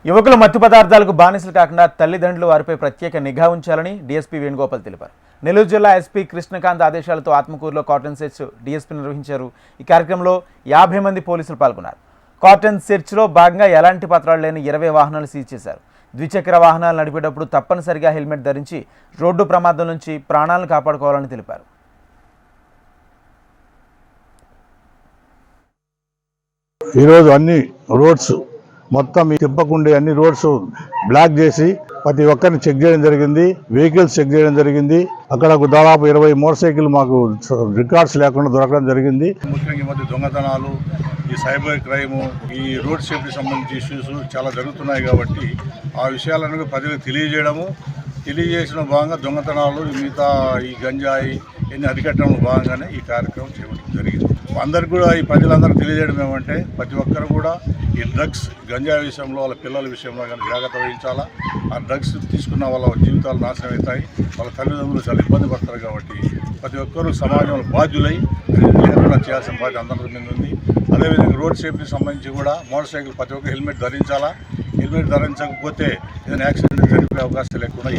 యువకులు మత్తు పదార్థాలకు బానిసలు కాకుండా తల్లిదండ్రులు వారిపై ప్రత్యేక నిఘా ఉంచాలని డీఎస్పీ వేణుగోపాల్ తెలిపారు. నెల్లూరు జిల్లా ఎస్పీ కృష్ణకాంత్ ఆదేశాలతో ఆత్మకూరులో కాటన్ సెర్చ్ డీఎస్పీ నిర్వహించారు. ఈ కార్యక్రమంలో 50 మంది పోలీసులు పాల్గొన్నారు. కాటన్ సెర్చ్లో భాగంగా ఎలాంటి పత్రాలు లేని 20 వాహనాలు సీజ్ చేశారు. ద్విచక్ర వాహనాలు నడిపేటప్పుడు తప్పనిసరిగా హెల్మెట్ ధరించి రోడ్డు ప్రమాదం నుంచి ప్రాణాలను కాపాడుకోవాలని తెలిపారు. ఈరోజు అన్ని రోడ్స్ మొత్తం తిప్పకుండే అన్ని రోడ్స్ బ్లాక్ చేసి ప్రతి ఒక్కరిని చెక్ చేయడం జరిగింది. వెహికల్స్ చెక్ చేయడం జరిగింది. అక్కడ దాదాపు 20 మోటార్ సైకిల్ మాకు రికార్డ్స్ లేకుండా దొరకడం జరిగింది. ముఖ్యంగా ఈ మధ్య దొంగతనాలు, ఈ సైబర్ క్రైము, ఈ రోడ్ సేఫ్టీ సంబంధించి ఇష్యూస్ చాలా జరుగుతున్నాయి కాబట్టి ఆ విషయాలను ప్రజలకు తెలియజేసిన భాగంగా దొంగతనాలు, మిగతా ఈ గంజాయి ఎన్ని అరికట్టడంలో భాగంగానే ఈ కార్యక్రమం చేయడం జరిగింది. అందరికి కూడా ఈ ప్రజలందరూ తెలియజేయడం ఏమంటే ప్రతి ఒక్కరు కూడా ఈ డ్రగ్స్, గంజాయి విషయంలో వాళ్ళ పిల్లల విషయంలో కానీ జాగ్రత్త వహించాలా. ఆ డ్రగ్స్ తీసుకున్న వాళ్ళ జీవితాలు నాశనం అవుతాయి, వాళ్ళ తల్లిదండ్రులు చాలా ఇబ్బంది పడతారు. కాబట్టి ప్రతి ఒక్కరూ సమాజంలో బాధ్యులై లేకుండా చేయాల్సిన బాధ్యత అందరి మీద ఉంది. అదేవిధంగా రోడ్ సేఫ్టీకి సంబంధించి కూడా మోటార్ సైకిల్ ప్రతి ఒక్క హెల్మెట్ ధరించాలా. హెల్మెట్ ధరించకపోతే ఏదైనా యాక్సిడెంట్ జరిగే అవకాశాలు లేకుండా